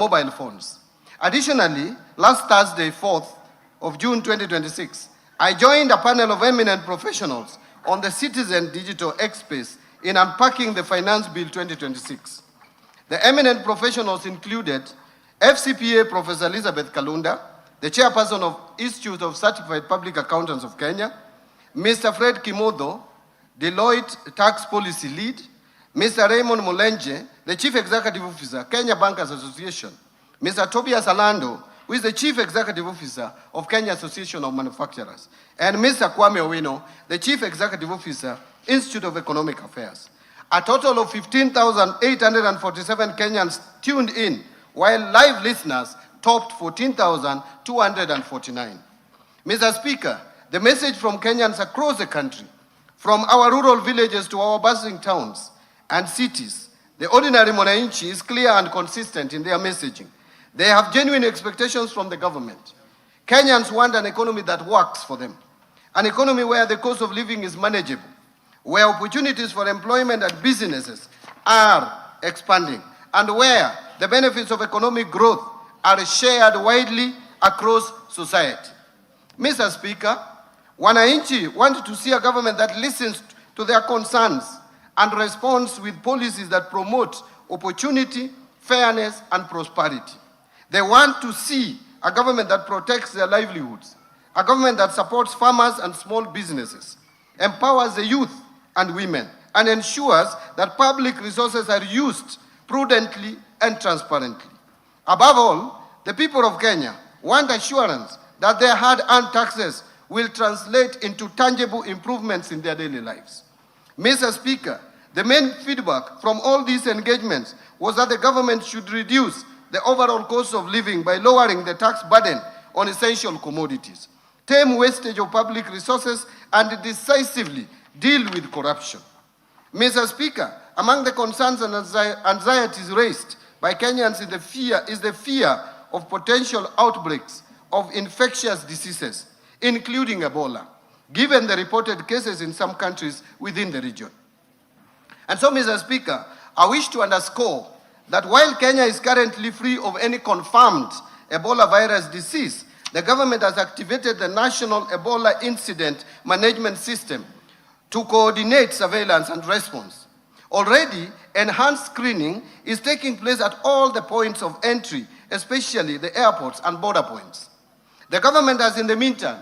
mobile phones. Additionally, last Thursday, 4th of June 2026, I joined a panel of eminent professionals on the Citizen Digital X Space in unpacking the Finance Bill 2026. The eminent professionals included FCPA Professor Elizabeth Kalunda, the chairperson of Institute of Certified Public Accountants of Kenya, Mr. Fred Kimodho, Deloitte Tax Policy Lead, Mr. Raymond Mulenje, the Chief Executive Officer, Kenya Bankers Association, Mr. Tobias Alando, who is the Chief Executive Officer of Kenya Association of Manufacturers, and Mr. Kwame Owino, the Chief Executive Officer, Institute of Economic Affairs. A total of 15,847 Kenyans tuned in, while live listeners topped 14,249. Mr. Speaker, the message from Kenyans across the country, from our rural villages to our bustling towns and cities, the ordinary Mwananchi is clear and consistent in their messaging. They have genuine expectations from the government. Kenyans want an economy that works for them, an economy where the cost of living is manageable, where opportunities for employment and businesses are expanding, and where the benefits of economic growth are shared widely across society. Mr. Speaker, Wananchi want to see a government that listens to their concerns and responds with policies that promote opportunity, fairness, and prosperity. They want to see a government that protects their livelihoods, a government that supports farmers and small businesses, empowers the youth and women, and ensures that public resources are used prudently and transparently. Above all, the people of Kenya want assurance that their hard-earned taxes will translate into tangible improvements in their daily lives. Mr. Speaker, the main feedback from all these engagements was that the government should reduce the overall cost of living by lowering the tax burden on essential commodities, tame wastage of public resources, and decisively deal with corruption. Mr. Speaker, among the concerns and anxieties raised by Kenyans is the fear of potential outbreaks of infectious diseases, including Ebola, given the reported cases in some countries within the region. And so, Mr. Speaker, I wish to underscore that while Kenya is currently free of any confirmed Ebola virus disease, the government has activated the National Ebola Incident Management System to coordinate surveillance and response. Already, enhanced screening is taking place at all the points of entry, especially the airports and border points. The government has, in the meantime,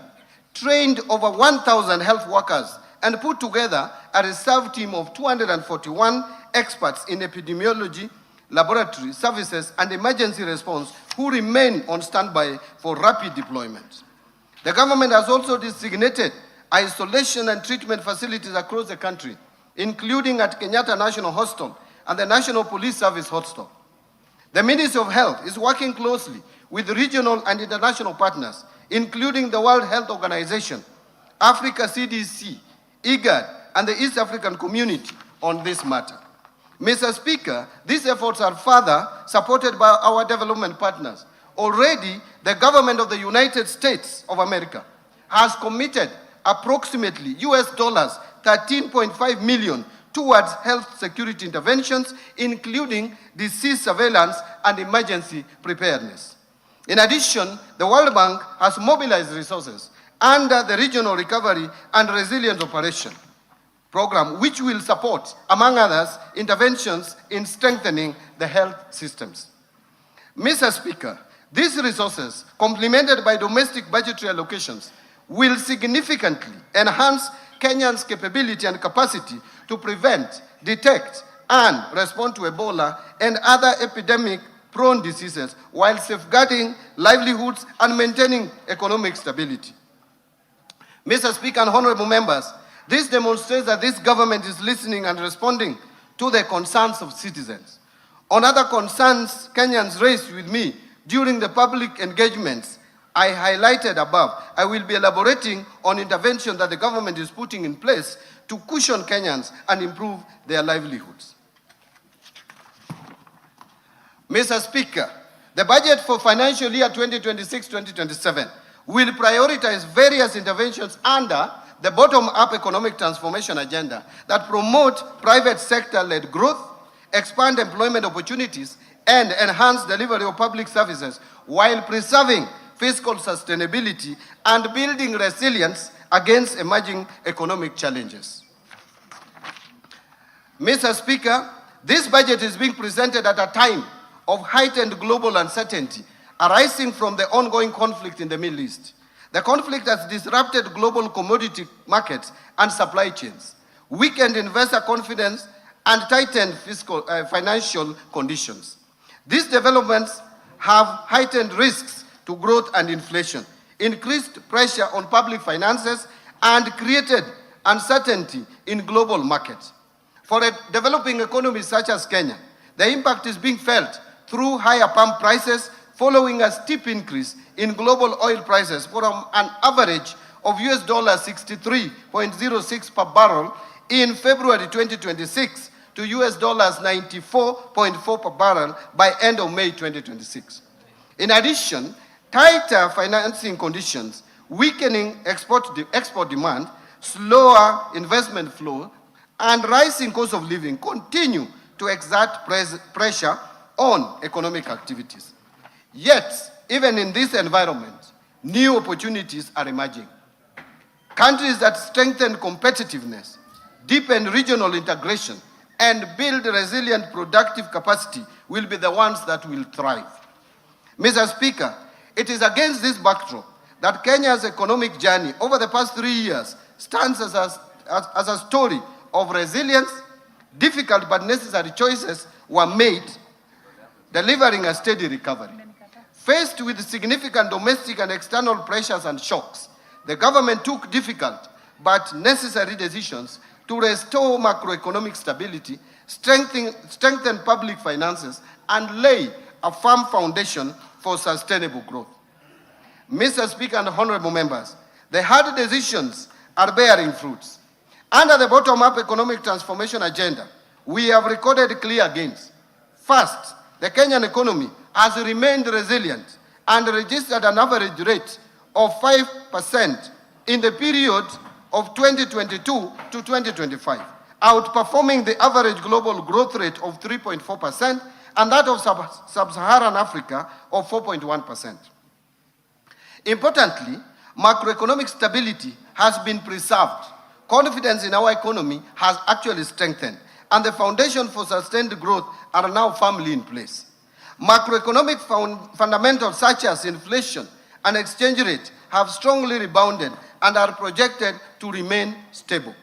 trained over 1,000 health workers and put together a reserve team of 241 experts in epidemiology, laboratory services, and emergency response who remain on standby for rapid deployment. The government has also designated isolation and treatment facilities across the country, including at Kenyatta National Hospital and the National Police Service Hospital. The Ministry of Health is working closely with regional and international partners, including the World Health Organization, Africa CDC, IGAD, and the East African Community on this matter. Mr. Speaker, these efforts are further supported by our development partners. Already, the government of the United States of America has committed approximately US $13.5 million towards health security interventions, including disease surveillance and emergency preparedness. In addition, the World Bank has mobilized resources under the Regional Recovery and Resilience Operation program, which will support, among others, interventions in strengthening the health systems. Mr. Speaker, these resources, complemented by domestic budgetary allocations, will significantly enhance Kenyans' capability and capacity to prevent, detect, and respond to Ebola and other epidemic-prone diseases while safeguarding livelihoods and maintaining economic stability. Mr. Speaker and honorable members, this demonstrates that this government is listening and responding to the concerns of citizens. On other concerns Kenyans raised with me during the public engagements I highlighted above, I will be elaborating on intervention that the government is putting in place to cushion Kenyans and improve their livelihoods. Mr. Speaker, the budget for financial year 2026-2027 will prioritize various interventions under the bottom-up economic transformation agenda that promote private sector-led growth, expand employment opportunities, and enhance delivery of public services while preserving fiscal sustainability and building resilience against emerging economic challenges. Mr. Speaker, this budget is being presented at a time of heightened global uncertainty arising from the ongoing conflict in the Middle East. The conflict has disrupted global commodity markets and supply chains, weakened investor confidence, and tightened financial conditions. These developments have heightened risks to growth and inflation, increased pressure on public finances, and created uncertainty in global markets. For a developing economy such as Kenya, the impact is being felt through higher pump prices following a steep increase in global oil prices from an average of US $63.06 per barrel in February 2026 to US $94.4 per barrel by end of May 2026. In addition, tighter financing conditions, weakening export demand, slower investment flow, and rising cost of living continue to exert pressure on economic activities. Yet, even in this environment, new opportunities are emerging. Countries that strengthen competitiveness, deepen regional integration, and build resilient productive capacity will be the ones that will thrive. Mr. Speaker, it is against this backdrop that Kenya's economic journey over the past 3 years stands as a story of resilience. Difficult but necessary choices were made, delivering a steady recovery. Faced with significant domestic and external pressures and shocks, the government took difficult but necessary decisions to restore macroeconomic stability, strengthen public finances, and lay a firm foundation for sustainable growth. Mr. Speaker and honorable members, the hard decisions are bearing fruits. Under the bottom-up economic transformation agenda, we have recorded clear gains. First, the Kenyan economy has remained resilient and registered an average rate of 5% in the period of 2022 to 2025, outperforming the average global growth rate of 3.4% and that of sub-Saharan Africa of 4.1%. Importantly, macroeconomic stability has been preserved. Confidence in our economy has actually strengthened, and the foundation for sustained growth are now firmly in place. Macroeconomic fundamentals such as inflation and exchange rate have strongly rebounded and are projected to remain stable.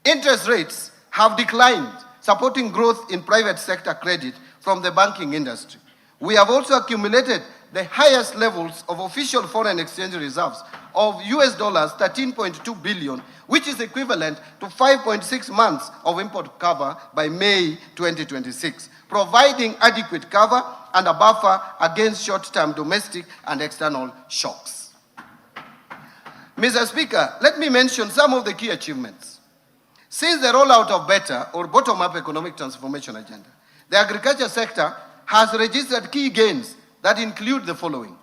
Interest rates have declined, supporting growth in private sector credit from the banking industry. We have also accumulated the highest levels of official foreign exchange reserves of US $13.2 billion, which is equivalent to 5.6 months of import cover by May 2026, providing adequate cover and a buffer against short-term domestic and external shocks. Mr. Speaker, let me mention some of the key achievements. Since the rollout of better or bottom-up economic transformation agenda, the agriculture sector has registered key gains that include the following: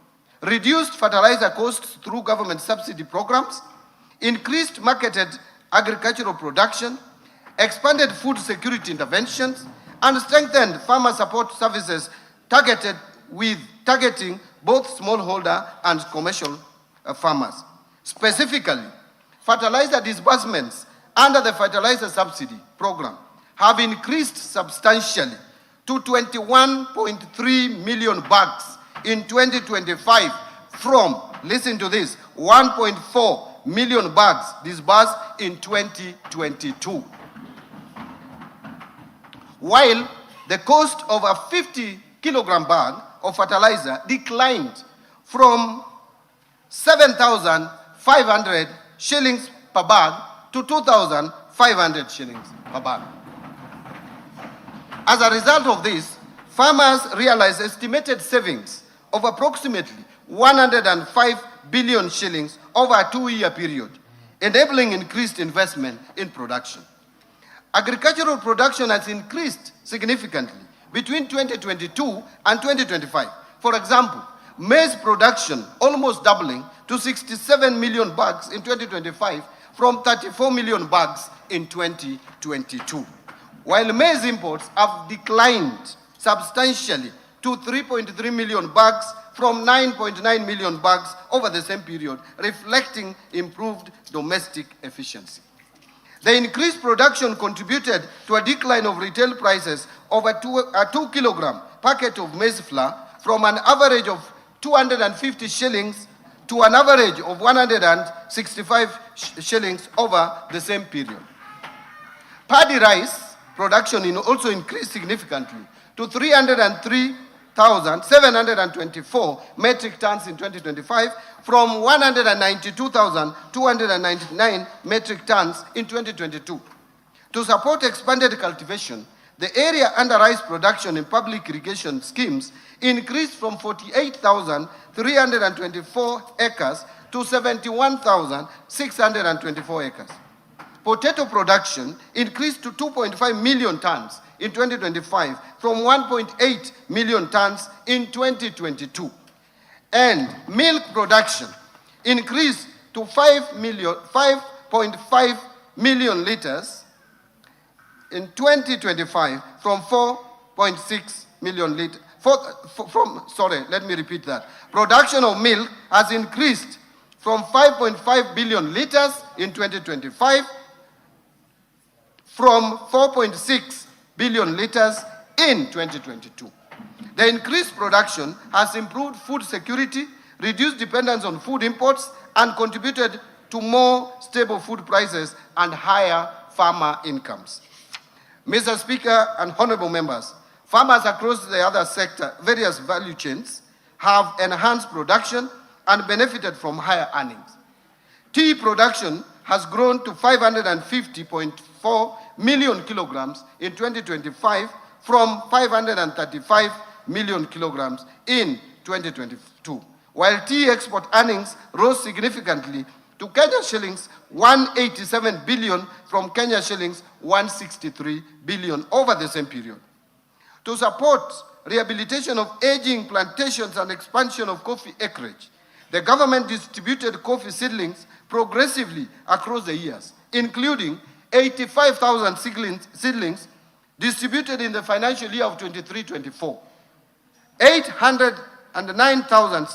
reduced fertilizer costs through government subsidy programs, increased marketed agricultural production, expanded food security interventions, and strengthened farmer support services targeting both smallholder and commercial farmers. Specifically, fertilizer disbursements under the fertilizer subsidy program have increased substantially to 21.3 million bags in 2025 from, listen to this, 1.4 million bags disbursed in 2022. While the cost of a 50-kilogram bag of fertilizer declined from 7,500 shillings per bag to 2,500 shillings per bag. As a result of this, farmers realized estimated savings of approximately 105 billion shillings over a 2-year period, enabling increased investment in production. Agricultural production has increased significantly between 2022 and 2025. For example, maize production almost doubling to 67 million bags in 2025 from 34 million bags in 2022. While maize imports have declined substantially to 3.3 million bags from 9.9 million bags over the same period, reflecting improved domestic efficiency. The increased production contributed to a decline of retail prices of a 2-kilogram packet of maize flour from an average of 250 shillings to an average of 165 shillings over the same period. Paddy rice production also increased significantly to 303,724 metric tons in 2025 from 192,299 metric tons in 2022. To support expanded cultivation, the area under rice production in public irrigation schemes increased from 48,324 acres to 71,624 acres. Potato production increased to 2.5 million tons in 2025 from 1.8 million tons in 2022. And milk production increased to 5.5 million liters in 2025 from 4.6 million liters. Let me repeat that. Production of milk has increased from 5.5 billion liters in 2025 from 4.6 billion liters in 2022. The increased production has improved food security, reduced dependence on food imports, and contributed to more stable food prices and higher farmer incomes. Mr. Speaker and honorable members, farmers across the other sector, various value chains, have enhanced production and benefited from higher earnings. Tea production has grown to 550.4 million kilograms in 2025 from 535 million kilograms in 2022, while tea export earnings rose significantly to Kenya shillings 187 billion from Kenya shillings 163 billion over the same period. To support rehabilitation of aging plantations and expansion of coffee acreage, the government distributed coffee seedlings progressively across the years, including 85,000 seedlings distributed in the financial year of 23-24, 809,000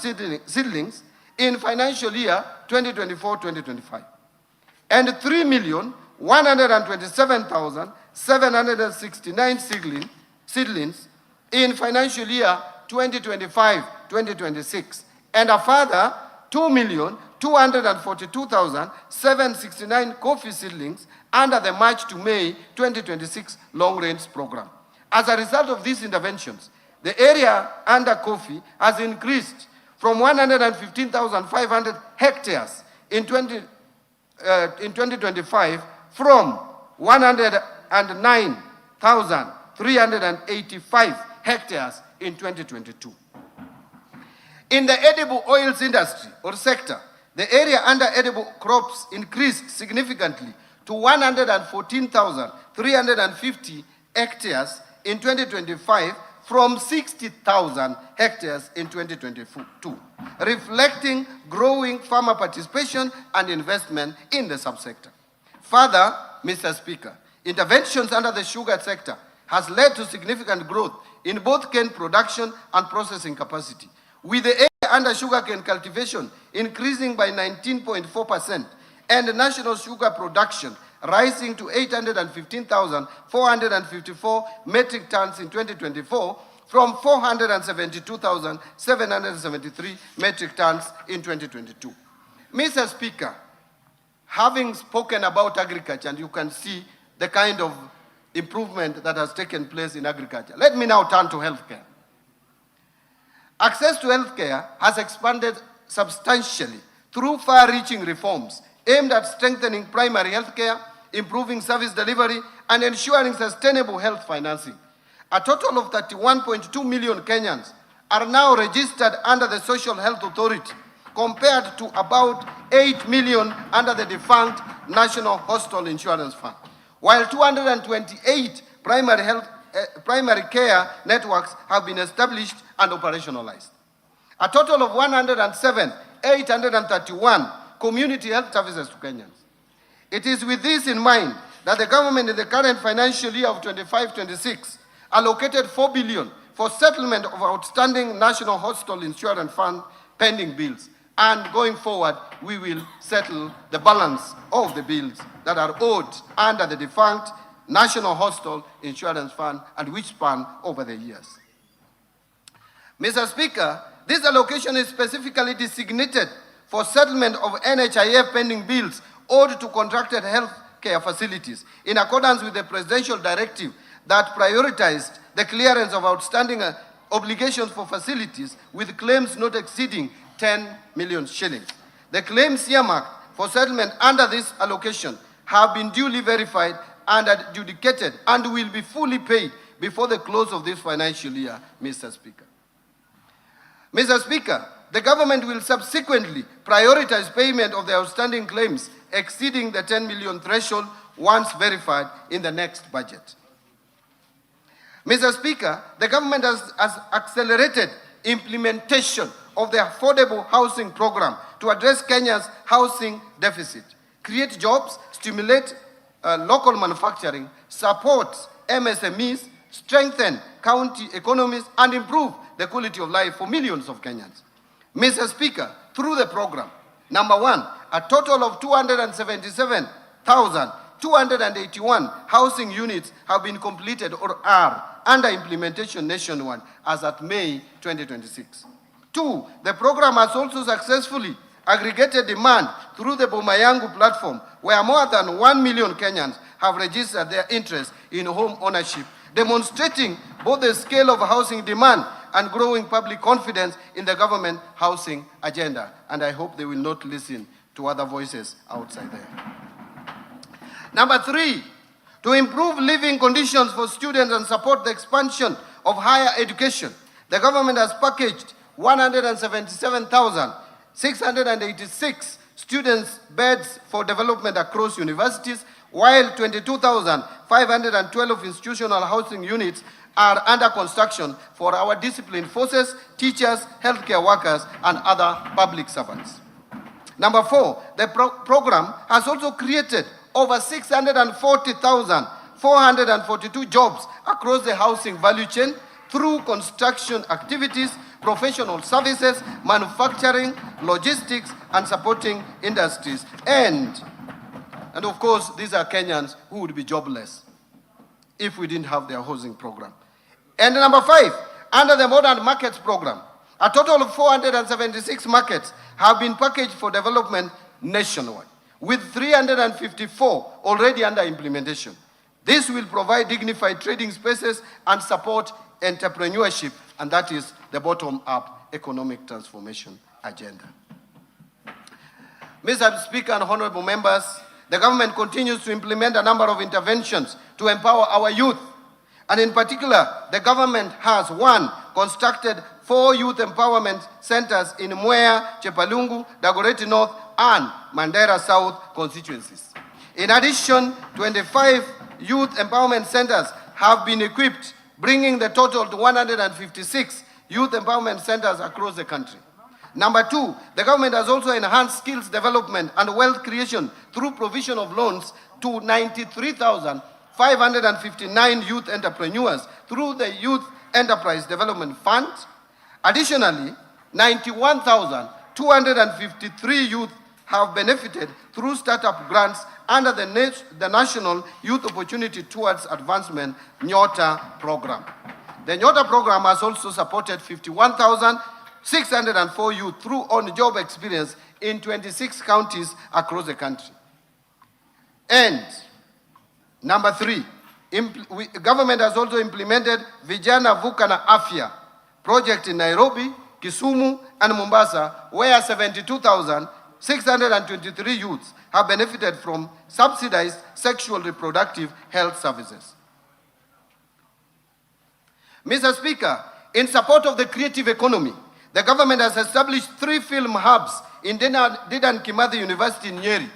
seedlings in financial year 2024-2025, and 3,127,769 seedlings in financial year 2025-2026, and a further 2,242,769 coffee seedlings under the March to May 2026 long-range program. As a result of these interventions, the area under coffee has increased from 115,500 hectares in 2025 from 109,385 hectares in 2022. In the edible oils industry or sector, the area under edible crops increased significantly to 114,350 hectares in 2025 from 60,000 hectares in 2022, reflecting growing farmer participation and investment in the subsector. Further, Mr. Speaker, interventions under the sugar sector has led to significant growth in both cane production and processing capacity, with the area under sugarcane cultivation increasing by 19.4% and national sugar production rising to 815,454 metric tons in 2024 from 472,773 metric tons in 2022. Mr. Speaker, having spoken about agriculture, and you can see the kind of improvement that has taken place in agriculture, let me now turn to healthcare. Access to healthcare has expanded substantially through far-reaching reforms aimed at strengthening primary healthcare, improving service delivery, and ensuring sustainable health financing. A total of 31.2 million Kenyans are now registered under the Social Health Authority, compared to about 8 million under the defunct National Hospital Insurance Fund, while 228 primary care networks have been established and operationalized. A total of 107,831 community health services to Kenyans. It is with this in mind that the government in the current financial year of 25-26 allocated 4 billion for settlement of outstanding National Hospital Insurance Fund pending bills. And going forward, we will settle the balance of the bills that are owed under the defunct National Hospital Insurance Fund and which span over the years. Mr. Speaker, this allocation is specifically designated for settlement of NHIF pending bills owed to contracted health care facilities in accordance with the presidential directive that prioritized the clearance of outstanding obligations for facilities with claims not exceeding 10 million shillings. The claims earmarked for settlement under this allocation have been duly verified and adjudicated and will be fully paid before the close of this financial year, Mr. Speaker. Mr. Speaker, the government will subsequently prioritize payment of the outstanding claims exceeding the 10 million threshold once verified in the next budget. Mr. Speaker, the government has accelerated implementation of the Affordable Housing Program to address Kenya's housing deficit, create jobs, stimulate local manufacturing, support MSMEs, strengthen county economies, and improve the quality of life for millions of Kenyans. Mr. Speaker, through the program, number one, a total of 277,281 housing units have been completed or are under implementation nationwide as at May 2026. Two, the program has also successfully aggregated demand through the Boma Yangu platform, where more than 1 million Kenyans have registered their interest in home ownership, demonstrating both the scale of housing demand and growing public confidence in the government housing agenda. And I hope they will not listen to other voices outside there. Number three, to improve living conditions for students and support the expansion of higher education, the government has packaged 177,686 students' beds for development across universities, while 22,512 institutional housing units are under construction for our disciplined forces, teachers, healthcare workers, and other public servants. Number four, the program has also created over 640,442 jobs across the housing value chain through construction activities, professional services, manufacturing, logistics, and supporting industries. And of course, these are Kenyans who would be jobless if we didn't have their housing program. And number five, under the Modern Markets program, a total of 476 markets have been packaged for development nationwide, with 354 already under implementation. This will provide dignified trading spaces and support entrepreneurship, and that is the bottom-up economic transformation agenda. Mr. Speaker and honorable members, the government continues to implement a number of interventions to empower our youth. And in particular, the government has, one, constructed 4 youth empowerment centers in Mwea, Chepalungu, Dagoretti North, and Mandera South constituencies. In addition, 25 youth empowerment centers have been equipped, bringing the total to 156 youth empowerment centers across the country. Number two, the government has also enhanced skills development and wealth creation through provision of loans to 93,559 youth entrepreneurs through the Youth Enterprise Development Fund. Additionally, 91,253 youth have benefited through startup grants under the National Youth Opportunity Towards Advancement (NYOTA) program. The NYOTA program has also supported 51,604 youth through on-job experience in 26 counties across the country. And number three, government has also implemented Vijana Vuka na Afya project in Nairobi, Kisumu, and Mombasa, where 72,623 youths have benefited from subsidized sexual reproductive health services. Mr. Speaker, in support of the creative economy, the government has established 3 film hubs in Dedan Kimathi University in Nyeri,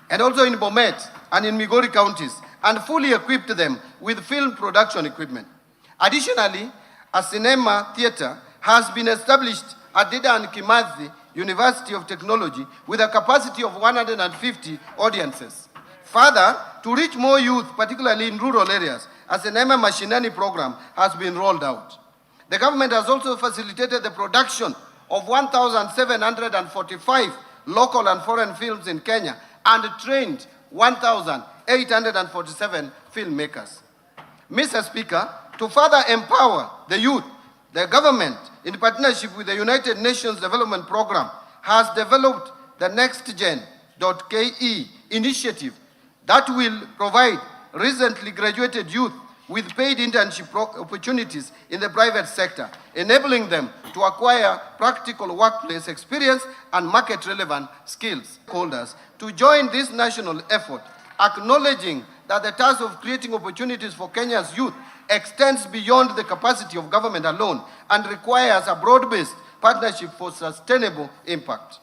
and also in Bomet and in Migori counties, and fully equipped them with film production equipment. Additionally, a cinema theater has been established at Dedan Kimathi University of Technology with a capacity of 150 audiences. Further, to reach more youth, particularly in rural areas, a cinema Mashinani program has been rolled out. The government has also facilitated the production of 1,745 local and foreign films in Kenya and trained 1,847 filmmakers. Mr. Speaker, to further empower the youth, the government, in partnership with the United Nations Development Programme, has developed the NextGen.ke initiative that will provide recently graduated youth with paid internship opportunities in the private sector, enabling them to acquire practical workplace experience and market-relevant skills. Holders to join this national effort, acknowledging that the task of creating opportunities for Kenya's youth extends beyond the capacity of government alone and requires a broad-based partnership for sustainable impact.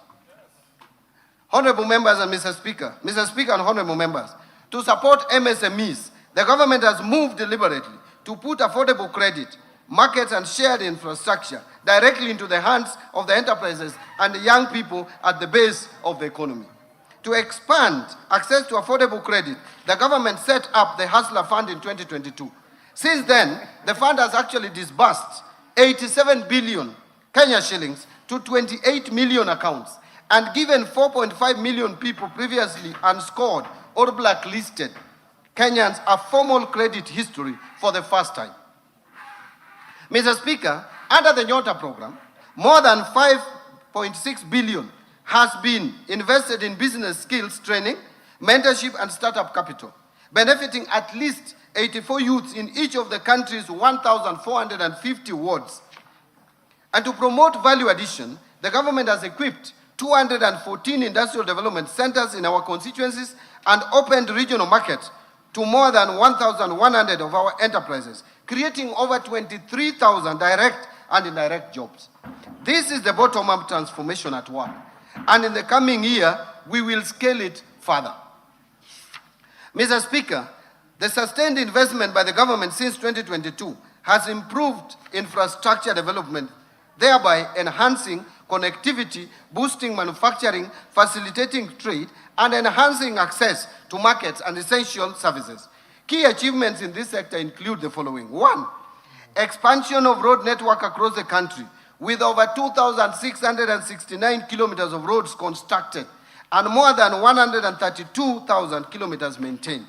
Honorable members and Mr. Speaker and honorable members, to support MSMEs, the government has moved deliberately to put affordable credit, markets and shared infrastructure directly into the hands of the enterprises and the young people at the base of the economy. To expand access to affordable credit, the government set up the Hustler Fund in 2022. Since then, the fund has actually disbursed 87 billion Kenya shillings to 28 million accounts and given 4.5 million people previously unscored or blacklisted Kenyans a formal credit history for the first time. Mr. Speaker, under the Nyota program, more than 5.6 billion has been invested in business skills training, mentorship and startup capital, benefiting at least 84 youths in each of the country's 1,450 wards. And to promote value addition, the government has equipped 214 industrial development centers in our constituencies and opened regional markets to more than 1,100 of our enterprises, creating over 23,000 direct and indirect jobs. This is the bottom-up transformation at work, and in the coming year, we will scale it further. Mr. Speaker, the sustained investment by the government since 2022 has improved infrastructure development, thereby enhancing connectivity, boosting manufacturing, facilitating trade, and enhancing access to markets and essential services. Key achievements in this sector include the following. 1, expansion of road network across the country, with over 2,669 kilometers of roads constructed and more than 132,000 kilometers maintained.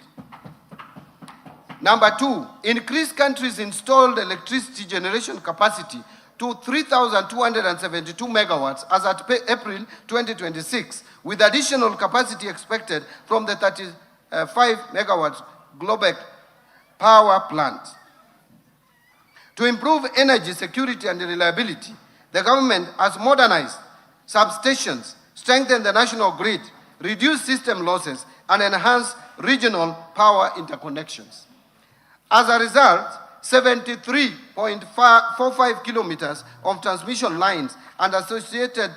Number 2, increase country's installed electricity generation capacity to 3,272 megawatts as at April 2026, with additional capacity expected from the 35 megawatts Globek power plant. To improve energy security and reliability, the government has modernized substations, strengthened the national grid, reduced system losses, and enhanced regional power interconnections. As a result, 73.45 kilometers of transmission lines and associated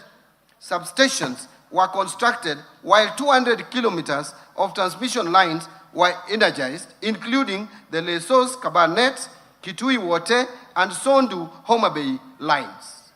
substations were constructed, while 200 kilometers of transmission lines were energized, including the Lesos, Kabarnet, Kitui Wote, and Sondu Homa Bay lines.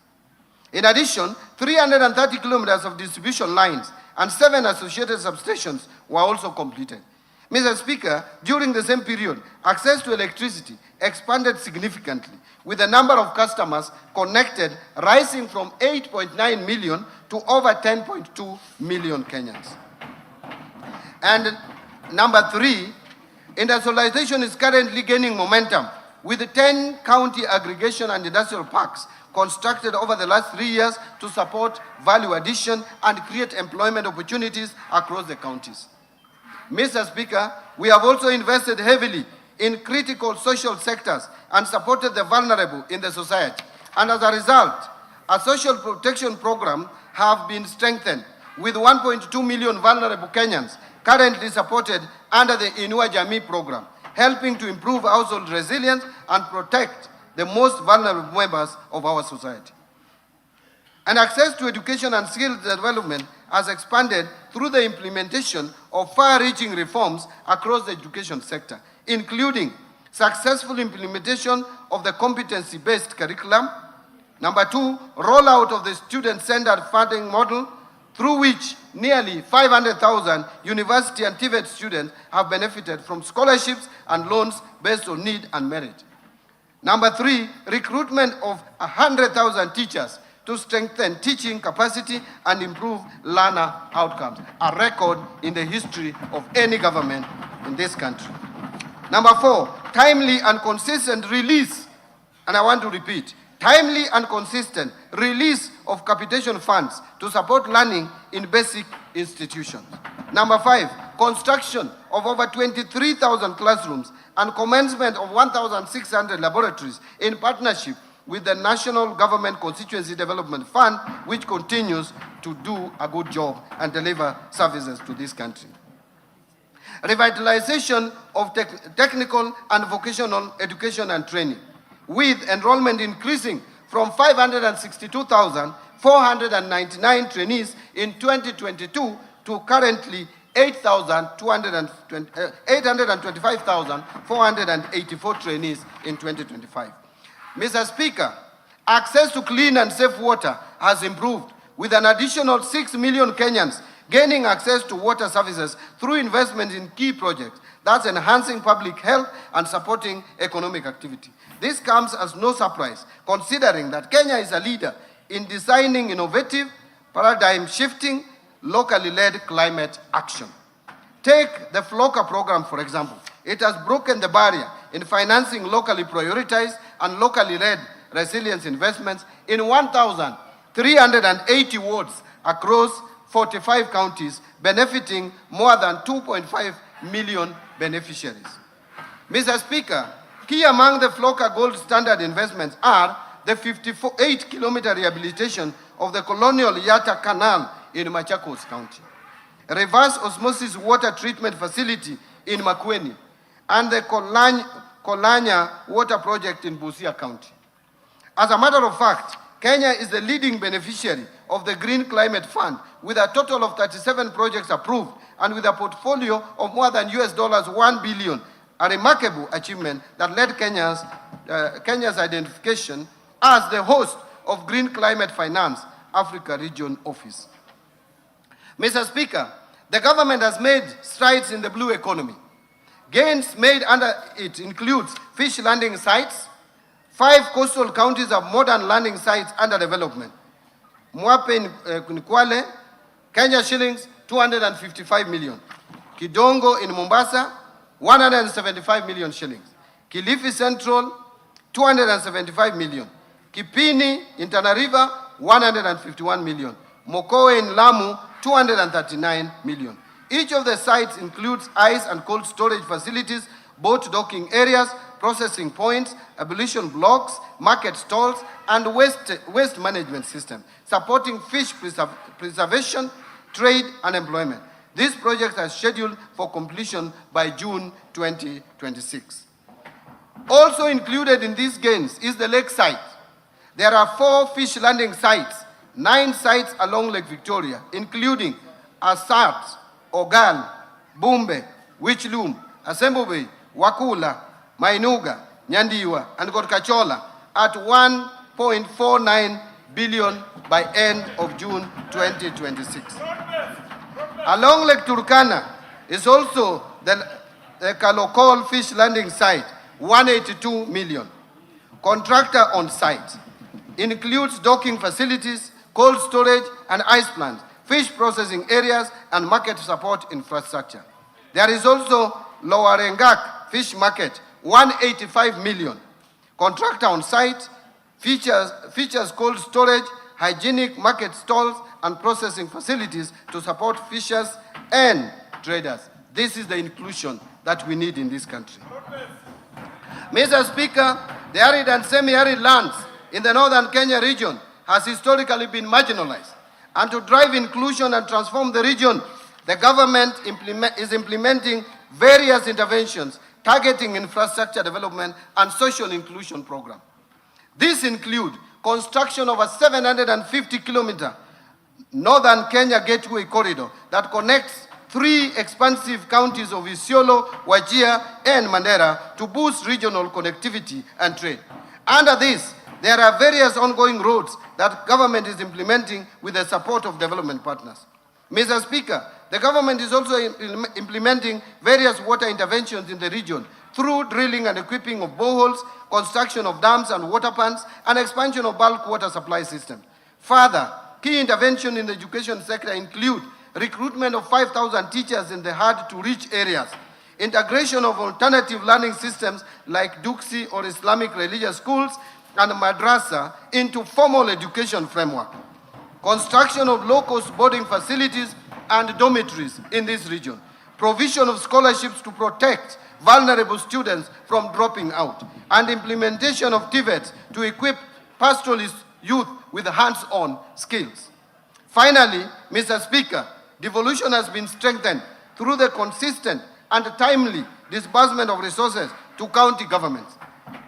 In addition, 330 kilometers of distribution lines and 7 associated substations were also completed. Mr. Speaker, during the same period, access to electricity expanded significantly, with the number of customers connected rising from 8.9 million to over 10.2 million Kenyans. And number 3, industrialization is currently gaining momentum, with 10 county aggregation and industrial parks constructed over the last 3 years to support value addition and create employment opportunities across the counties. Mr. Speaker, we have also invested heavily in critical social sectors and supported the vulnerable in the society. And as a result, a social protection program have been strengthened, with 1.2 million vulnerable Kenyans currently supported under the Inua Jamii program, helping to improve household resilience and protect the most vulnerable members of our society. And access to education and skills development has expanded through the implementation of far-reaching reforms across the education sector, including successful implementation of the competency-based curriculum. Number 2, rollout of the student-centered funding model, through which nearly 500,000 university and TVET students have benefited from scholarships and loans based on need and merit. Number 3, recruitment of 100,000 teachers to strengthen teaching capacity and improve learner outcomes, a record in the history of any government in this country. Number 4, timely and consistent release, and I want to repeat, timely and consistent release of capitation funds to support learning in basic institutions. Number 5, construction of over 23,000 classrooms and commencement of 1,600 laboratories in partnership with the National Government Constituency Development Fund, which continues to do a good job and deliver services to this country. Revitalization of technical and vocational education and training, with enrollment increasing from 562,499 trainees in 2022 to currently 825,484 trainees in 2025. Mr. Speaker, access to clean and safe water has improved, with an additional 6 million Kenyans gaining access to water services through investment in key projects, thus enhancing public health and supporting economic activity. This comes as no surprise, considering that Kenya is a leader in designing innovative, paradigm-shifting, locally led climate action. Take the FLOCA program, for example. It has broken the barrier in financing locally prioritized and locally led resilience investments in 1,380 wards across 45 counties, benefiting more than 2.5 million beneficiaries. Mr. Speaker, key among the FLOCA gold standard investments are the 58-kilometer rehabilitation of the Colonial Yatta Canal in Machakos County, a reverse osmosis water treatment facility in Makueni, and the Kolanya water project in Busia County. As a matter of fact, Kenya is the leading beneficiary of the Green Climate Fund, with a total of 37 projects approved and with a portfolio of more than $1 billion, a remarkable achievement that led Kenya's identification as the host of Green Climate Finance Africa Region Office. Mr. Speaker, the government has made strides in the blue economy. Gains made under it includes fish landing sites. 5 coastal counties have modern landing sites under development. Mwape in Kwale, Kenya shillings 255 million. Kidongo in Mombasa, 175 million shillings. Kilifi Central, 275 million. Kipini in Tana River, 151 million. Mokowe in Lamu, 239 million. Each of the sites includes ice and cold storage facilities, boat docking areas, processing points, ablution blocks, market stalls, and waste management system, supporting fish preservation, trade, and employment. These projects are scheduled for completion by June 2026. Also included in these gains is the lake site. There are 4 fish landing sites, 9 sites along Lake Victoria, including Asat, Ogal, Bumbe, Wichloom, Asembo Bay, Wakula, Mainuga, Nyandiwa, and Gorkachola at 1.49 billion by end of June 2026. Along Lake Turkana is also the Kalokol fish landing site, 182 million. Contractor on site includes docking facilities, cold storage and ice plants, fish processing areas, and market support infrastructure. There is also Lower Engak Fish Market, 185 million. Contractor on site, features cold storage, hygienic market stalls, and processing facilities to support fishers and traders. This is the inclusion that we need in this country. Mr. Speaker, the arid and semi-arid lands in the northern Kenya region has historically been marginalized. And to drive inclusion and transform the region, the government is implementing various interventions targeting infrastructure development and social inclusion programs. These include construction of a 750-kilometer northern Kenya Gateway Corridor that connects 3 expansive counties of Isiolo, Wajir, and Mandera to boost regional connectivity and trade. Under this, there are various ongoing roads that government is implementing with the support of development partners. Mr. Speaker, the government is also implementing various water interventions in the region through drilling and equipping of boreholes, construction of dams and water pans, and expansion of bulk water supply systems. Further, key intervention in the education sector include recruitment of 5,000 teachers in the hard-to-reach areas, integration of alternative learning systems like Duksi or Islamic religious schools and madrasa into formal education framework, construction of low-cost boarding facilities and dormitories in this region, provision of scholarships to protect vulnerable students from dropping out, and implementation of TVETs to equip pastoralist youth with hands-on skills. Finally, Mr. Speaker, devolution has been strengthened through the consistent and timely disbursement of resources to county governments,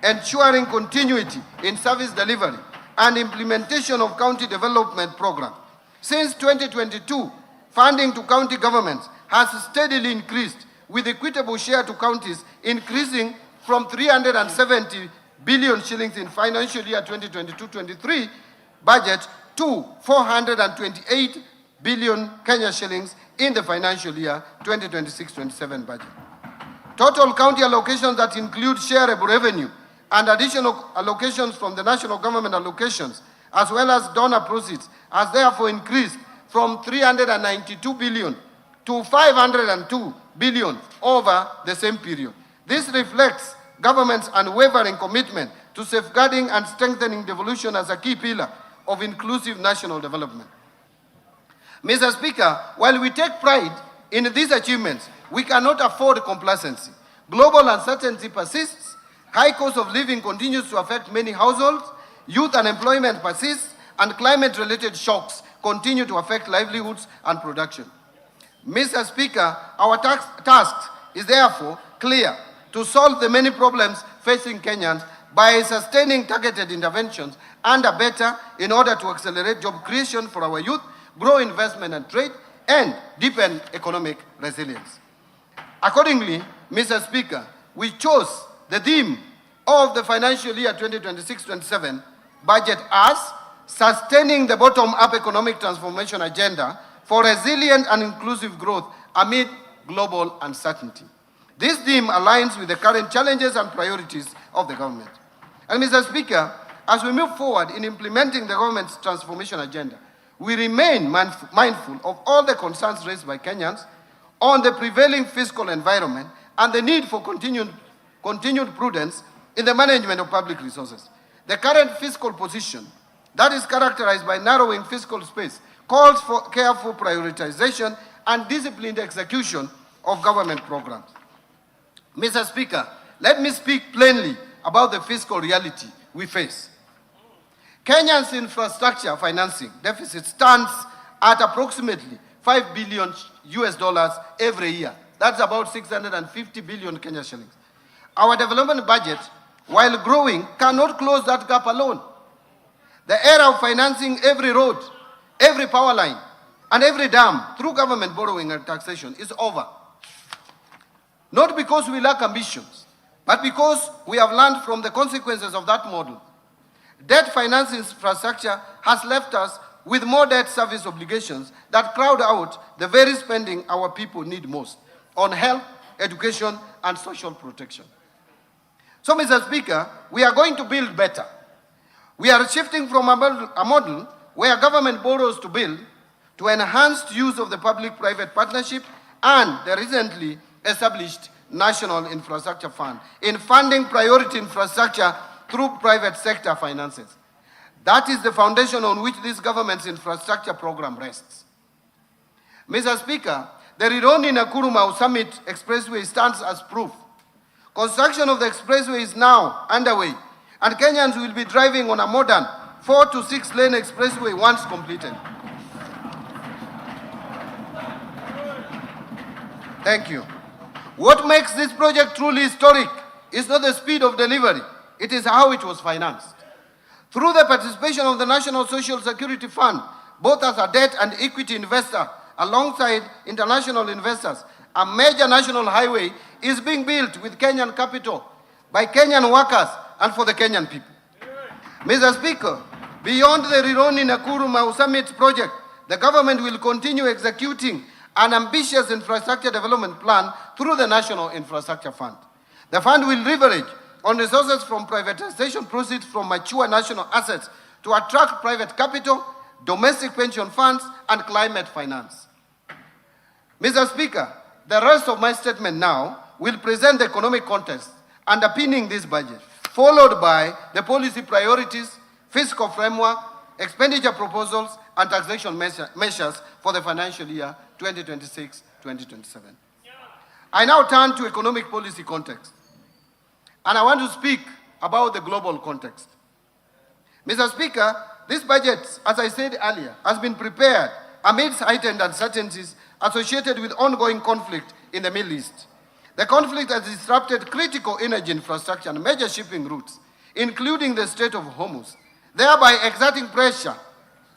ensuring continuity in service delivery and implementation of county development programs. Since 2022, funding to county governments has steadily increased, with equitable share to counties increasing from 370 billion shillings in financial year 2022-23 budget to 428 billion Kenya shillings in the financial year 2026-27 budget. Total county allocations that include shareable revenue and additional allocations from the national government allocations, as well as donor proceeds, has therefore increased from 392 billion to 502 billion over the same period. This reflects government's unwavering commitment to safeguarding and strengthening devolution as a key pillar of inclusive national development. Mr. Speaker, while we take pride in these achievements, we cannot afford complacency. Global uncertainty persists, high cost of living continues to affect many households, youth unemployment persists, and climate-related shocks continue to affect livelihoods and production. Mr. Speaker, our task is therefore clear: to solve the many problems facing Kenyans by sustaining targeted interventions and better in order to accelerate job creation for our youth, grow investment and trade, and deepen economic resilience. Accordingly, Mr. Speaker, we chose the theme of the financial year 2026-27 budget as sustaining the bottom-up economic transformation agenda for resilient and inclusive growth amid global uncertainty. This theme aligns with the current challenges and priorities of the government. And Mr. Speaker, as we move forward in implementing the government's transformation agenda, we remain mindful of all the concerns raised by Kenyans on the prevailing fiscal environment and the need for continued prudence in the management of public resources. The current fiscal position that is characterized by narrowing fiscal space calls for careful prioritization and disciplined execution of government programs. Mr. Speaker, let me speak plainly about the fiscal reality we face. Kenya's infrastructure financing deficit stands at approximately $5 billion every year. That's about 650 billion Kenya shillings. Our development budget, while growing, cannot close that gap alone. The era of financing every road, every power line, and every dam through government borrowing and taxation is over. Not because we lack ambitions, but because we have learned from the consequences of that model. Debt finance infrastructure has left us with more debt service obligations that crowd out the very spending our people need most on health, education, and social protection. So, Mr. Speaker, we are going to build better. We are shifting from a model where government borrows to build to enhanced use of the public-private partnership and the recently established National Infrastructure Fund in funding priority infrastructure through private sector finances. That is the foundation on which this government's infrastructure program rests. Mr. Speaker, the Rironi-Nakuru-Mau Summit Expressway stands as proof. Construction of the expressway is now underway, and Kenyans will be driving on a modern 4 to 6 lane expressway once completed. Thank you. What makes this project truly historic is not the speed of delivery, it is how it was financed. Through the participation of the National Social Security Fund, both as a debt and equity investor, alongside international investors, a major national highway is being built with Kenyan capital by Kenyan workers and for the Kenyan people. Mr. Speaker, beyond the Rironi-Nakuru-Mau Summit project, the government will continue executing an ambitious infrastructure development plan through the National Infrastructure Fund. The fund will leverage on resources from privatization proceeds from mature national assets to attract private capital, domestic pension funds, and climate finance. Mr. Speaker, the rest of my statement now will present the economic context underpinning this budget, followed by the policy priorities, fiscal framework, expenditure proposals, and taxation measures for the financial year 2026-2027. I now turn to economic policy context, and I want to speak about the global context. Mr. Speaker, this budget, as I said earlier, has been prepared amidst heightened uncertainties associated with ongoing conflict in the Middle East. The conflict has disrupted critical energy infrastructure and major shipping routes, including the Strait of Hormuz, thereby exerting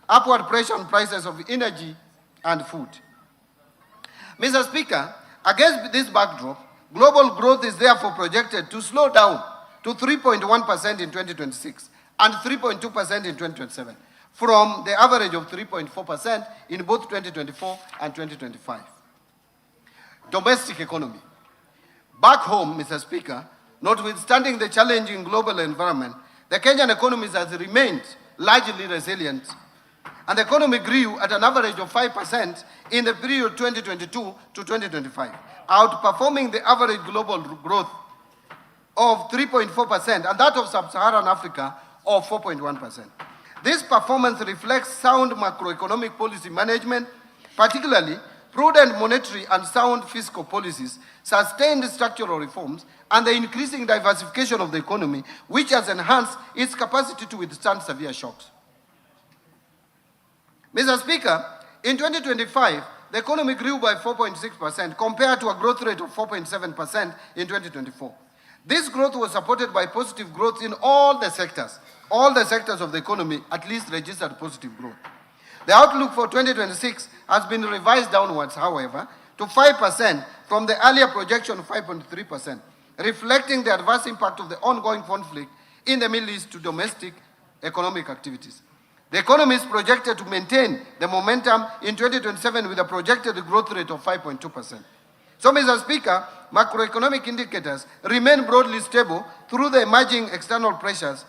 upward pressure on prices of energy and food. Mr. Speaker, against this backdrop, global growth is therefore projected to slow down to 3.1% in 2026 and 3.2% in 2027, from the average of 3.4% in both 2024 and 2025. Domestic economy. Back home, Mr. Speaker, notwithstanding the challenging global environment, the Kenyan economy has remained largely resilient, and the economy grew at an average of 5% in the period 2022 to 2025, outperforming the average global growth of 3.4% and that of sub-Saharan Africa of 4.1%. This performance reflects sound macroeconomic policy management, particularly prudent monetary and sound fiscal policies, sustained structural reforms, and the increasing diversification of the economy, which has enhanced its capacity to withstand severe shocks. Mr. Speaker, in 2025, the economy grew by 4.6% compared to a growth rate of 4.7% in 2024. This growth was supported by positive growth in all the sectors. All the sectors of the economy at least registered positive growth. The outlook for 2026 has been revised downwards, however, to 5% from the earlier projection of 5.3%, reflecting the adverse impact of the ongoing conflict in the Middle East to domestic economic activities. The economy is projected to maintain the momentum in 2027 with a projected growth rate of 5.2%. So, Mr. Speaker, macroeconomic indicators remain broadly stable through the emerging external pressures,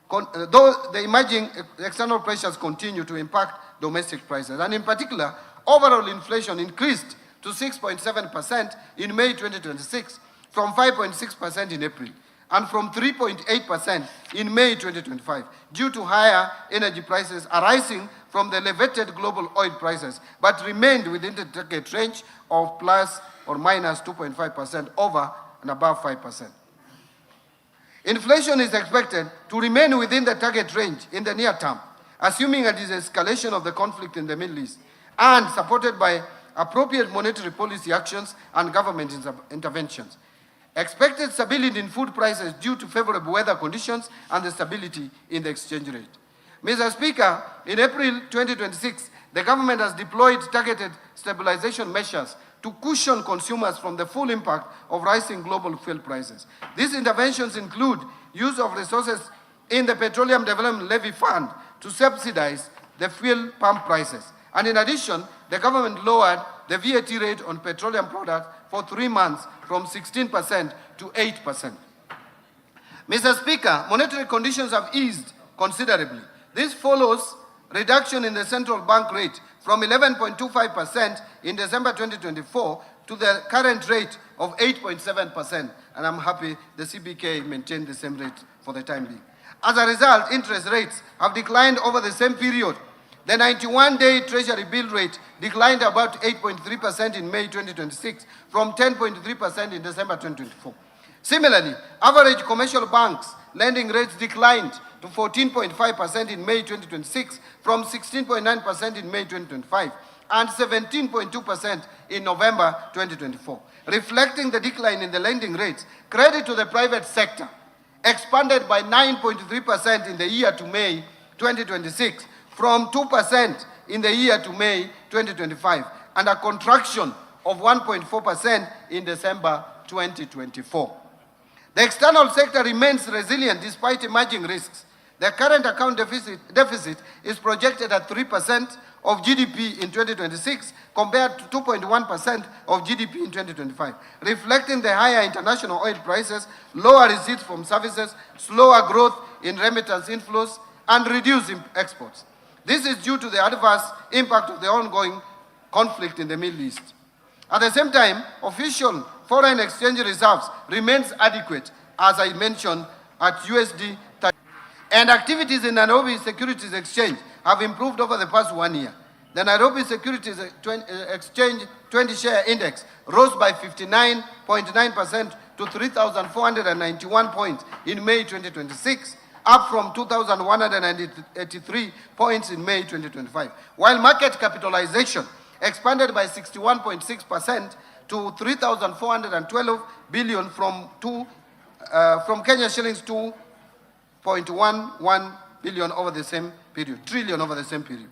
though the emerging external pressures continue to impact domestic prices. And in particular, overall inflation increased to 6.7% in May 2026 from 5.6% in April and from 3.8% in May 2025 due to higher energy prices arising from the elevated global oil prices, but remained within the target range of plus or minus 2.5% over and above 5%. Inflation is expected to remain within the target range in the near term, assuming a de-escalation of the conflict in the Middle East and supported by appropriate monetary policy actions and government interventions. Expected stability in food prices due to favorable weather conditions and the stability in the exchange rate. Mr. Speaker, in April 2026, the government has deployed targeted stabilization measures to cushion consumers from the full impact of rising global fuel prices. These interventions include use of resources in the Petroleum Development Levy Fund to subsidize the fuel pump prices. And in addition, the government lowered the VAT rate on petroleum products for 3 months from 16% to 8%. Mr. Speaker, monetary conditions have eased considerably. This follows reduction in the central bank rate from 11.25% in December 2024 to the current rate of 8.7%. And I'm happy the CBK maintained the same rate for the time being. As a result, interest rates have declined over the same period. The 91-day Treasury bill rate declined about 8.3% in May 2026 from 10.3% in December 2024. Similarly, average commercial banks lending rates declined to 14.5% in May 2026 from 16.9% in May 2025 and 17.2% in November 2024. Reflecting the decline in the lending rates, credit to the private sector expanded by 9.3% in the year to May 2026 from 2% in the year to May 2025 and a contraction of 1.4% in December 2024. The external sector remains resilient despite emerging risks. The current account deficit is projected at 3% of GDP in 2026 compared to 2.1% of GDP in 2025, reflecting the higher international oil prices, lower receipts from services, slower growth in remittance inflows, and reduced exports. This is due to the adverse impact of the ongoing conflict in the Middle East. At the same time, official foreign exchange reserves remains adequate, as I mentioned, at USD 30. And activities in Nairobi Securities Exchange have improved over the past 1 year. The Nairobi Securities Exchange 20-share index rose by 59.9% to 3,491 points in May 2026, up from 2,183 points in May 2025, while market capitalization expanded by 61.6% to 3,412 billion from Kenya shillings 2.11 billion over the same period, trillion over the same period.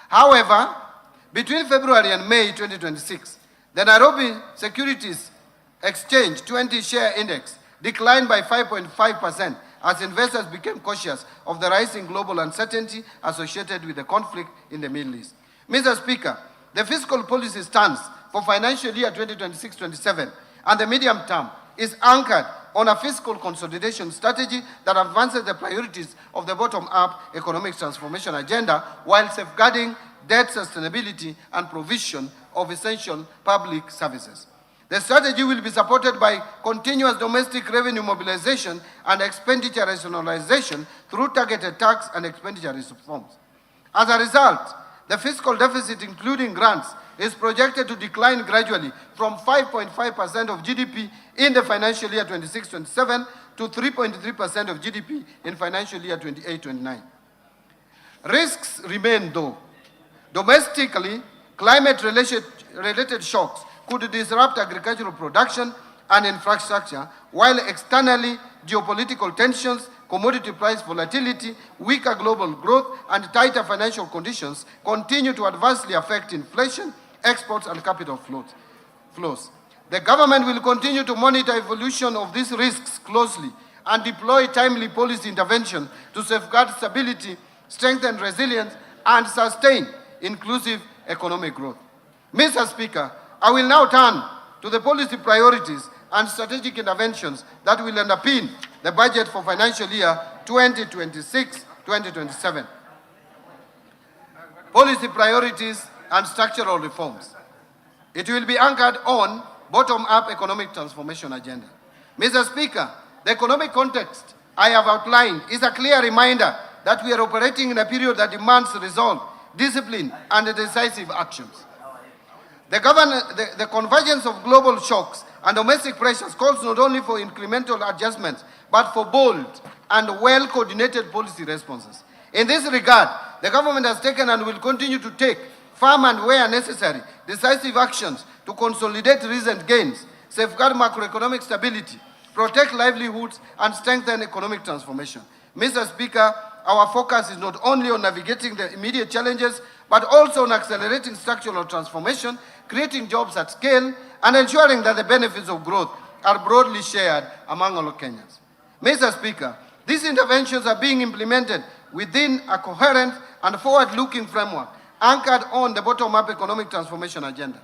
However, between February and May 2026, the Nairobi Securities Exchange 20-share index declined by 5.5% as investors became cautious of the rising global uncertainty associated with the conflict in the Middle East. Mr. Speaker, the fiscal policy stance for financial year 2026-27 and the medium term is anchored on a fiscal consolidation strategy that advances the priorities of the bottom-up economic transformation agenda while safeguarding debt sustainability and provision of essential public services. The strategy will be supported by continuous domestic revenue mobilization and expenditure rationalization through targeted tax and expenditure reforms. As a result, the fiscal deficit, including grants, is projected to decline gradually from 5.5% of GDP in the financial year 26-27 to 3.3% of GDP in financial year 28-29. Risks remain though. Domestically, climate-related shocks could disrupt agricultural production and infrastructure, while externally, geopolitical tensions, commodity price volatility, weaker global growth, and tighter financial conditions continue to adversely affect inflation, exports, and capital flows. The government will continue to monitor evolution of these risks closely and deploy timely policy intervention to safeguard stability, strengthen resilience, and sustain inclusive economic growth. Mr. Speaker, I will now turn to the policy priorities and strategic interventions that will underpin the budget for financial year 2026-2027. Policy priorities and structural reforms. It will be anchored on bottom-up economic transformation agenda. Mr. Speaker, the economic context I have outlined is a clear reminder that we are operating in a period that demands resolve, discipline, and decisive actions. The convergence of global shocks and domestic pressures calls not only for incremental adjustments, but for bold and well-coordinated policy responses. In this regard, the government has taken and will continue to take firm and where necessary, decisive actions to consolidate recent gains, safeguard macroeconomic stability, protect livelihoods, and strengthen economic transformation. Mr. Speaker, our focus is not only on navigating the immediate challenges, but also on accelerating structural transformation, creating jobs at scale, and ensuring that the benefits of growth are broadly shared among all Kenyans. Mr. Speaker, these interventions are being implemented within a coherent and forward-looking framework anchored on the bottom-up economic transformation agenda.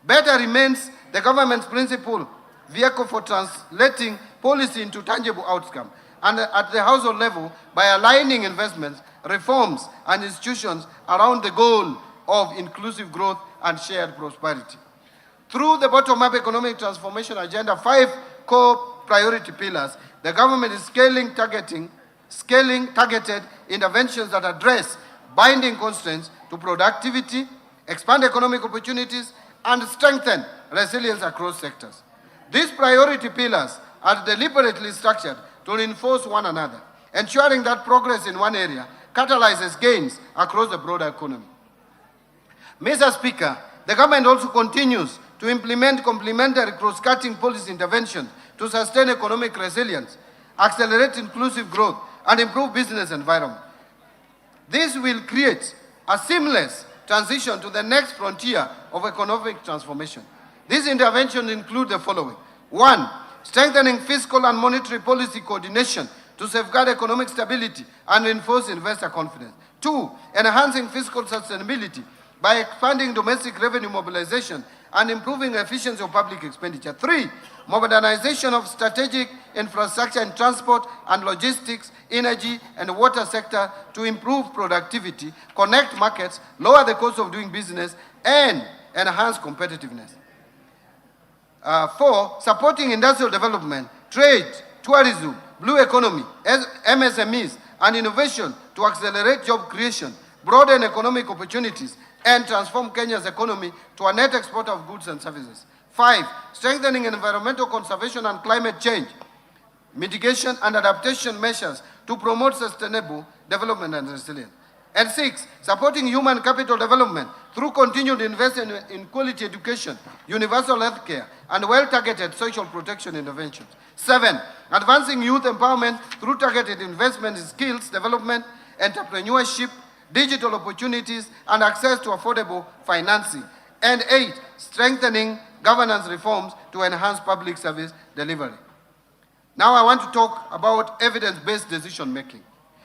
Better remains the government's principal vehicle for translating policy into tangible outcome, and at the household level by aligning investments, reforms, and institutions around the goal of inclusive growth and shared prosperity. Through the bottom-up economic transformation agenda, 5 core priority pillars, the government is scaling targeted interventions that address binding constraints to productivity, expand economic opportunities, and strengthen resilience across sectors. These priority pillars are deliberately structured to reinforce one another, ensuring that progress in one area catalyzes gains across the broader economy. Mr. Speaker, the government also continues to implement complementary cross-cutting policy interventions to sustain economic resilience, accelerate inclusive growth, and improve business environment. This will create a seamless transition to the next frontier of economic transformation. These interventions include the following. 1, strengthening fiscal and monetary policy coordination to safeguard economic stability and reinforce investor confidence. 2, enhancing fiscal sustainability by expanding domestic revenue mobilization and improving efficiency of public expenditure. 3, modernization of strategic infrastructure in transport and logistics, energy and water sector to improve productivity, connect markets, lower the cost of doing business, and enhance competitiveness. 4, supporting industrial development, trade, tourism, blue economy, MSMEs, and innovation to accelerate job creation, broaden economic opportunities, and transform Kenya's economy to a net exporter of goods and services. 5, strengthening environmental conservation and climate change, mitigation and adaptation measures to promote sustainable development and resilience. And 6, supporting human capital development through continued investment in quality education, universal health care, and well-targeted social protection interventions. 7, advancing youth empowerment through targeted investment in skills development, entrepreneurship, digital opportunities, and access to affordable financing. And 8, strengthening governance reforms to enhance public service delivery. Now I want to talk about evidence-based decision-making.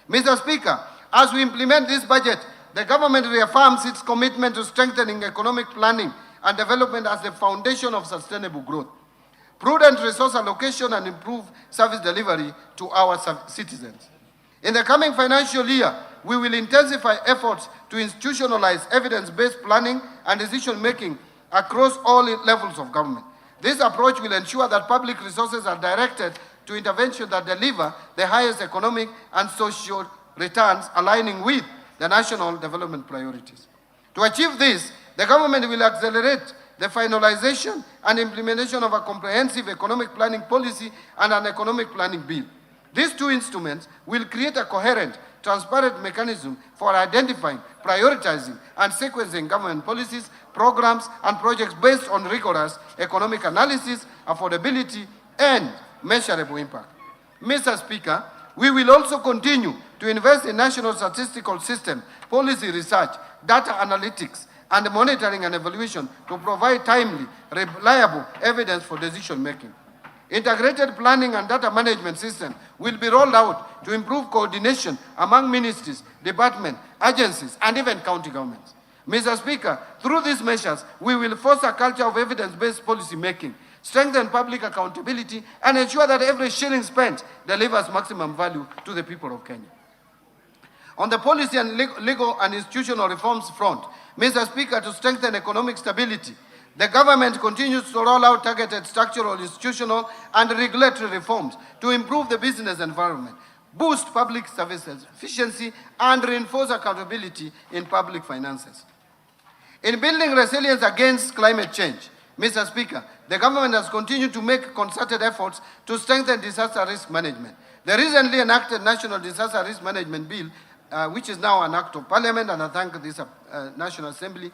Mr. Speaker, as we implement this budget, the government reaffirms its commitment to strengthening economic planning and development as the foundation of sustainable growth, prudent resource allocation, and improved service delivery to our citizens. In the coming financial year, we will intensify efforts to institutionalize evidence-based planning and decision-making across all levels of government. This approach will ensure that public resources are directed to interventions that deliver the highest economic and social returns, aligning with the national development priorities. To achieve this, the government will accelerate the finalization and implementation of a comprehensive economic planning policy and an economic planning bill. These two instruments will create a coherent, transparent mechanism for identifying, prioritizing, and sequencing government policies, programs, and projects based on rigorous economic analysis, affordability, and measurable impact. Mr. Speaker, we will also continue to invest in national statistical system, policy research, data analytics, and monitoring and evaluation to provide timely, reliable evidence for decision making. Integrated planning and data management system will be rolled out to improve coordination among ministries, departments, agencies, and even county governments. Mr. Speaker, through these measures, we will foster a culture of evidence-based policy making, strengthen public accountability, and ensure that every shilling spent delivers maximum value to the people of Kenya. On the policy and legal and institutional reforms front, Mr. Speaker, to strengthen economic stability, the government continues to roll out targeted structural, institutional, and regulatory reforms to improve the business environment, boost public services efficiency, and reinforce accountability in public finances. In building resilience against climate change, Mr. Speaker, the government has continued to make concerted efforts to strengthen disaster risk management. The recently enacted National Disaster Risk Management Bill, which is now an act of parliament, and I thank this National Assembly,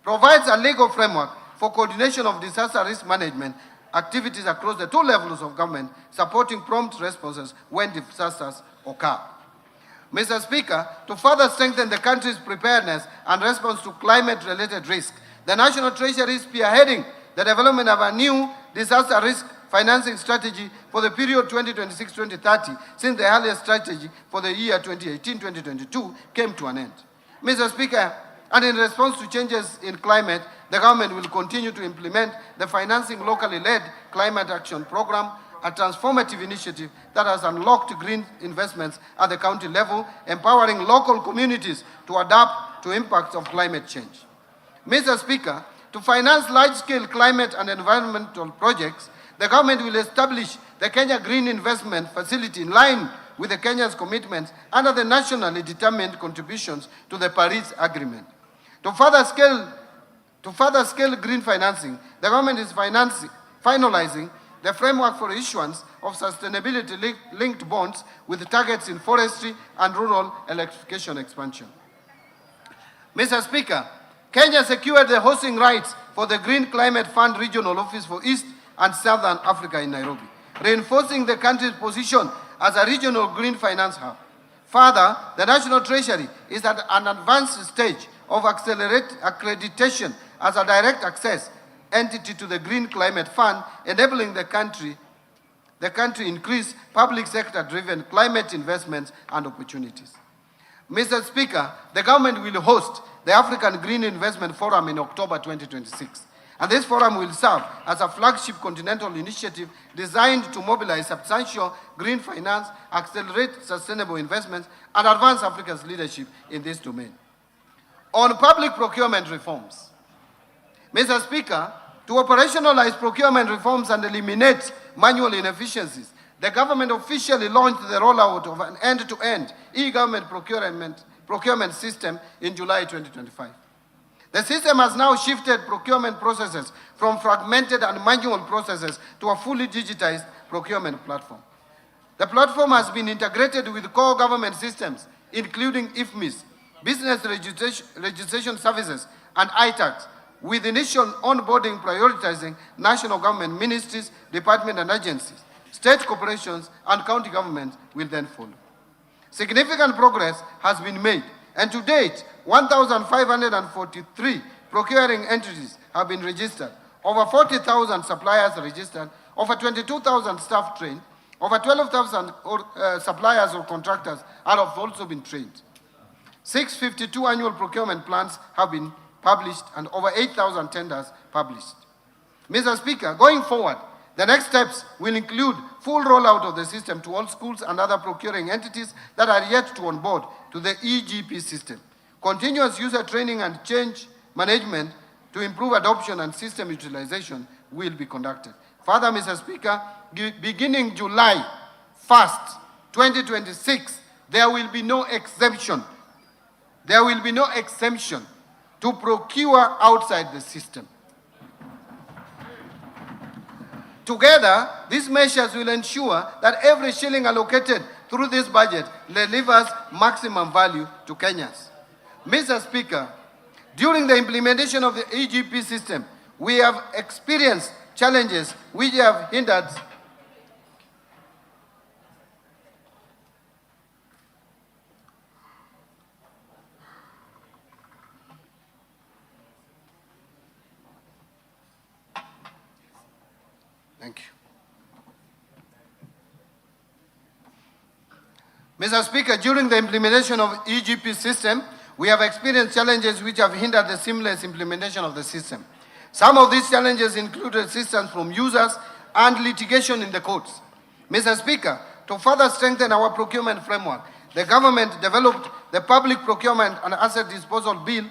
provides a legal framework for coordination of disaster risk management activities across the two levels of government, supporting prompt responses when disasters occur. Mr. Speaker, to further strengthen the country's preparedness and response to climate-related risk, the National Treasury is spearheading the development of a new disaster risk financing strategy for the period 2026-2030, since the earlier strategy for the year 2018-2022 came to an end. Mr. Speaker, and in response to changes in climate, the government will continue to implement the Financing Locally Led Climate Action Program, a transformative initiative that has unlocked green investments at the county level, empowering local communities to adapt to impacts of climate change. Mr. Speaker, to finance large-scale climate and environmental projects, the government will establish the Kenya Green Investment Facility in line with the Kenya's commitments under the nationally determined contributions to the Paris Agreement. To further scale green financing, the government is finalizing the framework for issuance of sustainability-linked bonds with targets in forestry and rural electrification expansion. Mr. Speaker, Kenya secured the hosting rights for the Green Climate Fund Regional Office for East and Southern Africa in Nairobi, reinforcing the country's position as a regional green finance hub. Further, the National Treasury is at an advanced stage of accreditation as a direct access entity to the Green Climate Fund, enabling the country the country increase public sector-driven climate investments and opportunities. Mr. Speaker, the government will host the African Green Investment Forum in October 2026. And this forum will serve as a flagship continental initiative designed to mobilize substantial green finance, accelerate sustainable investments, and advance Africa's leadership in this domain. On public procurement reforms, Mr. Speaker, to operationalize procurement reforms and eliminate manual inefficiencies, the government officially launched the rollout of an end-to-end e-government procurement system in July 2025. The system has now shifted procurement processes from fragmented and manual processes to a fully digitized procurement platform. The platform has been integrated with core government systems, including IFMIS, Business Registration Services, and ITAX, with initial onboarding prioritizing national government ministries, departments, and agencies. State corporations and county governments will then follow. Significant progress has been made, and to date, 1,543 procuring entities have been registered, over 40,000 suppliers registered, over 22,000 staff trained, over 12,000 suppliers or contractors have also been trained. 652 annual procurement plans have been published and over 8,000 tenders published. Mr. Speaker, going forward, the next steps will include full rollout of the system to all schools and other procuring entities that are yet to onboard to the EGP system. Continuous user training and change management to improve adoption and system utilization will be conducted. Further, Mr. Speaker, beginning July 1st, 2026, there will be no exemption. There will be no exemption to procure outside the system. Together, these measures will ensure that every shilling allocated through this budget delivers maximum value to Kenyans. Mr. Speaker, during the implementation of the EGP system, we have experienced challenges which have hindered Thank you. Mr. Speaker, during the implementation of EGP system, we have experienced challenges which have hindered the seamless implementation of the system. Some of these challenges include resistance from users and litigation in the courts. Mr. Speaker, to further strengthen our procurement framework, the government developed the Public Procurement and Asset Disposal Bill,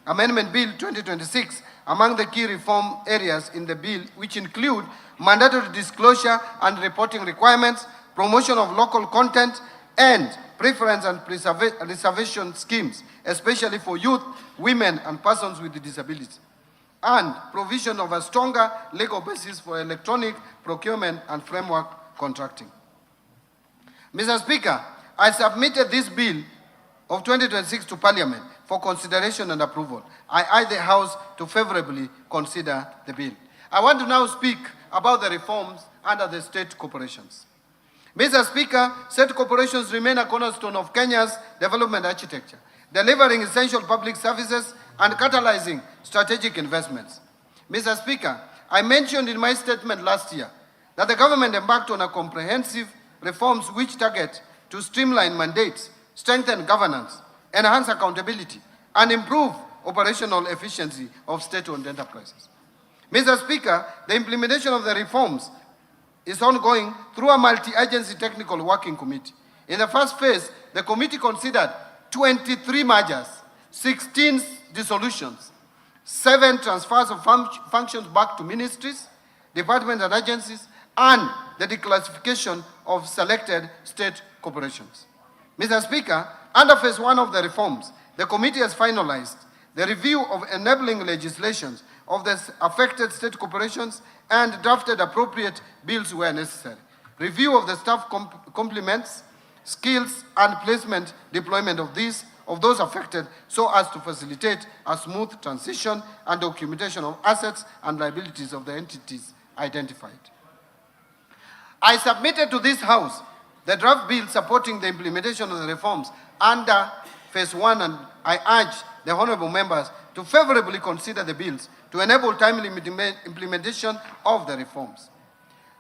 Amendment Bill 2026, among the key reform areas in the bill, which include mandatory disclosure and reporting requirements, promotion of local content, and preference and reservation schemes, especially for youth, women, and persons with disabilities, and provision of a stronger legal basis for electronic procurement and framework contracting. Mr. Speaker, I submitted this bill of 2026 to Parliament for consideration and approval. I urge the House to favorably consider the bill. I want to now speak about the reforms under the state corporations. Mr. Speaker, state corporations remain a cornerstone of Kenya's development architecture, delivering essential public services and catalyzing strategic investments. Mr. Speaker, I mentioned in my statement last year that the government embarked on a comprehensive reforms which target to streamline mandates, strengthen governance, enhance accountability, and improve operational efficiency of state-owned enterprises. Mr. Speaker, the implementation of the reforms is ongoing through a multi-agency technical working committee. In the first phase, the committee considered 23 mergers, 16 dissolutions, 7 transfers of functions back to ministries, departments and agencies, and the declassification of selected state corporations. Mr. Speaker, under phase 1 of the reforms, the committee has finalized the review of enabling legislations of the affected state corporations and drafted appropriate bills where necessary. Review of the staff complements, skills, and placement deployment of those affected so as to facilitate a smooth transition and documentation of assets and liabilities of the entities identified. I submitted to this House the draft bill supporting the implementation of the reforms under phase 1, and I urge the honorable members to favorably consider the bills to enable timely implementation of the reforms.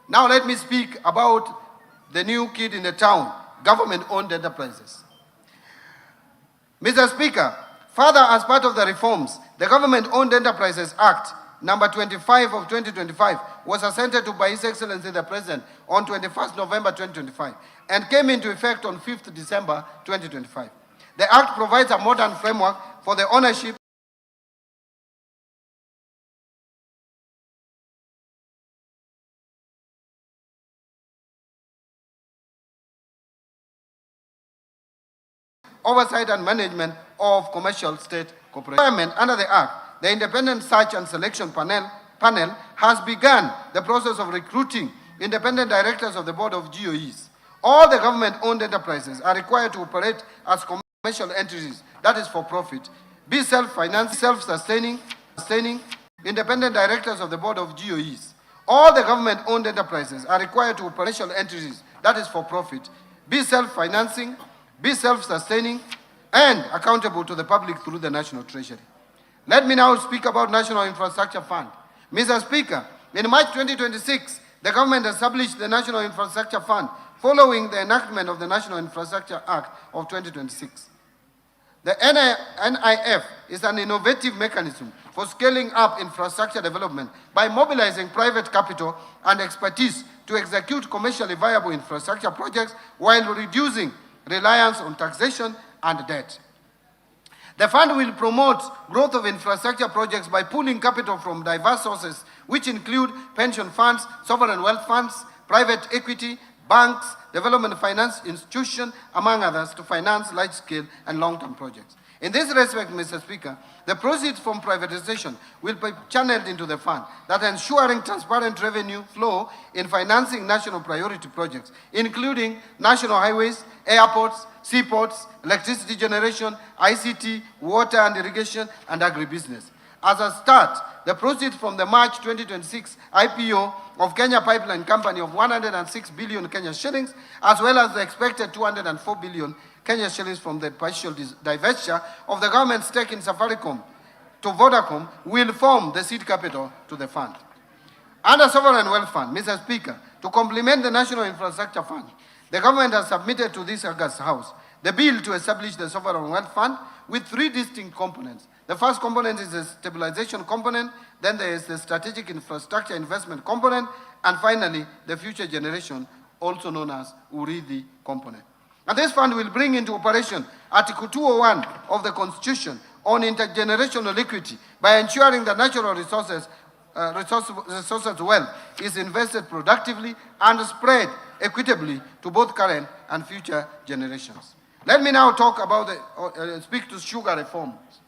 Now let me speak about the new kid in the town, government-owned enterprises. Mr. Speaker, further, as part of the reforms, the Government-Owned Enterprises Act number 25 of 2025 was assented to by His Excellency the President on 21st November 2025 and came into effect on 5th December 2025. The Act provides a modern framework for the ownership oversight and management of commercial state corporations. Under the Act, the Independent Search and Selection Panel has begun the process of recruiting independent directors of the Board of GOEs. All the government-owned enterprises are required to operate as commercial entities, that is for profit, be self-financed, self-sustaining, independent directors of the Board of GOEs. All the government-owned enterprises are required to operate as commercial entities, that is for profit, be self-financing, be self-sustaining, and accountable to the public through the National Treasury. Let me now speak about National Infrastructure Fund. Mr. Speaker, in March 2026, the government established the National Infrastructure Fund following the enactment of the National Infrastructure Act of 2026. The NIF is an innovative mechanism for scaling up infrastructure development by mobilizing private capital and expertise to execute commercially viable infrastructure projects while reducing reliance on taxation and debt. The fund will promote growth of infrastructure projects by pooling capital from diverse sources, which include pension funds, sovereign wealth funds, private equity, banks, development finance institutions, among others, to finance large-scale and long-term projects. In this respect, Mr. Speaker, the proceeds from privatization will be channeled into the fund, that ensuring transparent revenue flow in financing national priority projects, including national highways, airports, seaports, electricity generation, ICT, water and irrigation, and agribusiness. As a start, the proceeds from the March 2026 IPO of Kenya Pipeline Company of 106 billion Kenya shillings, as well as the expected 204 billion Kenya shillings from the partial divestiture of the government's stake in Safaricom to Vodacom, will form the seed capital to the fund. Under Sovereign Wealth Fund, Mr. Speaker, to complement the National Infrastructure Fund, the government has submitted to this August House the bill to establish the Sovereign Wealth Fund with three distinct components. The first component is the stabilization component, then there is the strategic infrastructure investment component, and finally, the future generation, also known as URIDI component. And this fund will bring into operation Article 201 of the Constitution on intergenerational equity by ensuring that natural resources wealth is invested productively and spread equitably to both current and future generations. Let me now talk about speak to sugar reforms,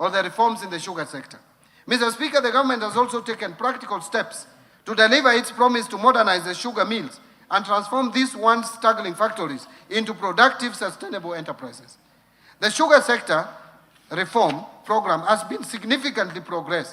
or the reforms in the sugar sector. Mr. Speaker, the government has also taken practical steps to deliver its promise to modernize the sugar mills and transform these once struggling factories into productive, sustainable enterprises. The sugar sector reform program has been significantly progressed